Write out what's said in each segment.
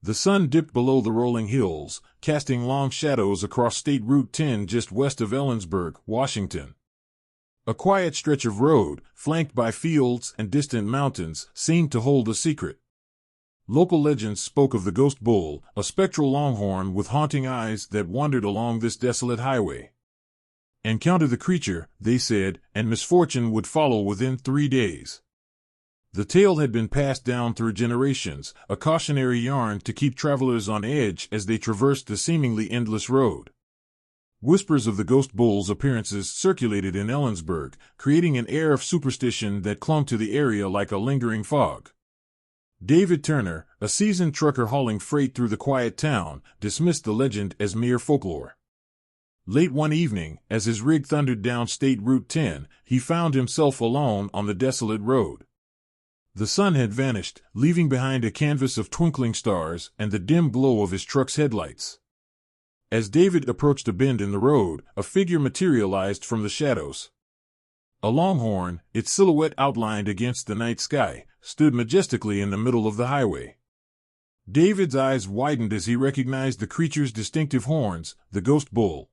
The sun dipped below the rolling hills, casting long shadows across State Route 10 just west of Ellensburg, Washington. A quiet stretch of road, flanked by fields and distant mountains, seemed to hold a secret. Local legends spoke of the ghost bull, a spectral longhorn with haunting eyes that wandered along this desolate highway. Encounter the creature, they said, and misfortune would follow within 3 days. The tale had been passed down through generations, a cautionary yarn to keep travelers on edge as they traversed the seemingly endless road. Whispers of the ghost bull's appearances circulated in Ellensburg, creating an air of superstition that clung to the area like a lingering fog. David Turner, a seasoned trucker hauling freight through the quiet town, dismissed the legend as mere folklore. Late one evening, as his rig thundered down State Route 10, he found himself alone on the desolate road. The sun had vanished, leaving behind a canvas of twinkling stars and the dim glow of his truck's headlights. As David approached a bend in the road, a figure materialized from the shadows. A longhorn, its silhouette outlined against the night sky, stood majestically in the middle of the highway. David's eyes widened as he recognized the creature's distinctive horns, the ghost bull.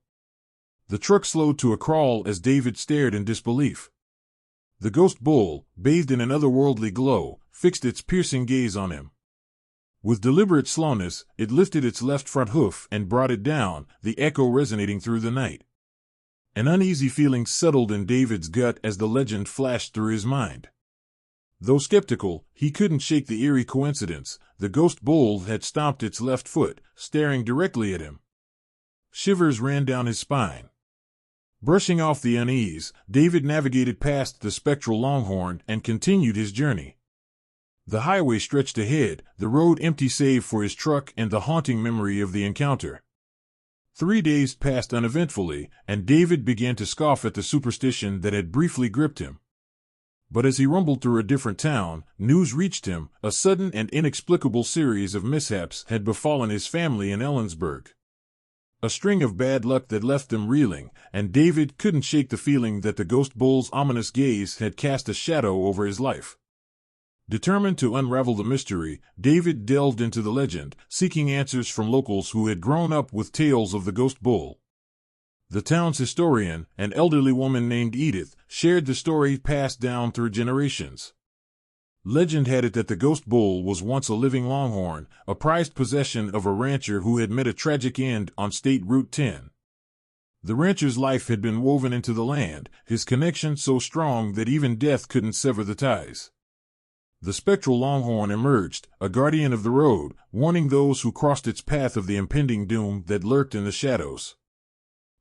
The truck slowed to a crawl as David stared in disbelief. The ghost bull, bathed in an otherworldly glow, fixed its piercing gaze on him. With deliberate slowness, it lifted its left front hoof and brought it down, the echo resonating through the night. An uneasy feeling settled in David's gut as the legend flashed through his mind. Though skeptical, he couldn't shake the eerie coincidence. The ghost bull had stomped its left foot, staring directly at him. Shivers ran down his spine. Brushing off the unease, David navigated past the spectral longhorn and continued his journey. The highway stretched ahead, the road empty save for his truck and the haunting memory of the encounter. 3 days passed uneventfully, and David began to scoff at the superstition that had briefly gripped him. But as he rumbled through a different town, news reached him. A sudden and inexplicable series of mishaps had befallen his family in Ellensburg. A string of bad luck that left them reeling, and David couldn't shake the feeling that the ghost bull's ominous gaze had cast a shadow over his life. Determined to unravel the mystery, David delved into the legend, seeking answers from locals who had grown up with tales of the ghost bull. The town's historian, an elderly woman named Edith, shared the story passed down through generations. Legend had it that the ghost bull was once a living longhorn, a prized possession of a rancher who had met a tragic end on State Route 10. The rancher's life had been woven into the land, his connection so strong that even death couldn't sever the ties. The spectral longhorn emerged, a guardian of the road, warning those who crossed its path of the impending doom that lurked in the shadows.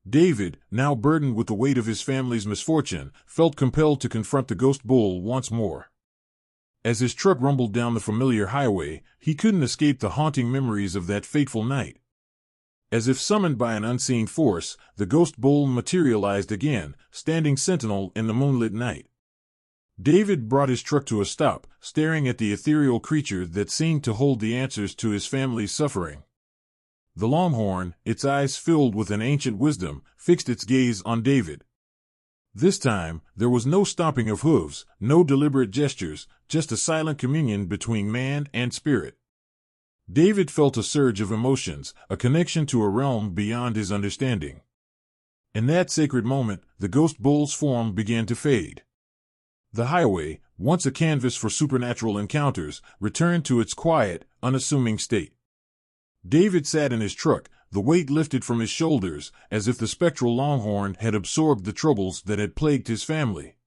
David, now burdened with the weight of his family's misfortune, felt compelled to confront the ghost bull once more. As his truck rumbled down the familiar highway, he couldn't escape the haunting memories of that fateful night. As if summoned by an unseen force, the ghost bull materialized again, standing sentinel in the moonlit night. David brought his truck to a stop, staring at the ethereal creature that seemed to hold the answers to his family's suffering. The longhorn, its eyes filled with an ancient wisdom, fixed its gaze on David. This time, there was no stomping of hooves, no deliberate gestures, just a silent communion between man and spirit. David felt a surge of emotions, a connection to a realm beyond his understanding. In that sacred moment, the ghost bull's form began to fade. The highway, once a canvas for supernatural encounters, returned to its quiet, unassuming state. David sat in his truck, the weight lifted from his shoulders, as if the spectral longhorn had absorbed the troubles that had plagued his family.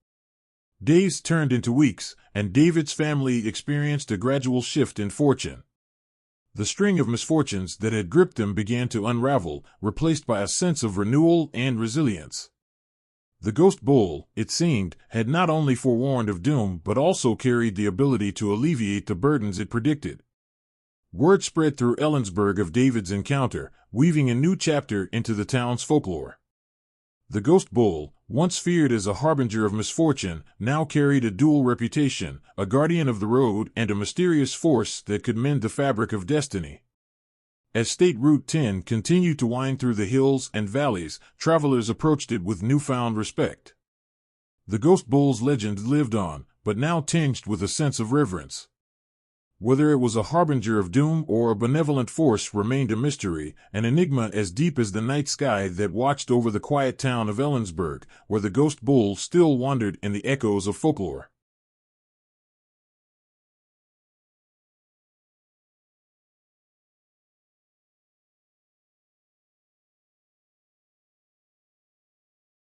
Days turned into weeks, and David's family experienced a gradual shift in fortune. The string of misfortunes that had gripped them began to unravel, replaced by a sense of renewal and resilience. The ghost bull, it seemed, had not only forewarned of doom but also carried the ability to alleviate the burdens it predicted. Word spread through Ellensburg of David's encounter, weaving a new chapter into the town's folklore. The ghost bull, once feared as a harbinger of misfortune, now carried a dual reputation, a guardian of the road and a mysterious force that could mend the fabric of destiny. As State Route 10 continued to wind through the hills and valleys, travelers approached it with newfound respect. The ghost bull's legend lived on, but now tinged with a sense of reverence. Whether it was a harbinger of doom or a benevolent force remained a mystery, an enigma as deep as the night sky that watched over the quiet town of Ellensburg, where the ghost bull still wandered in the echoes of folklore.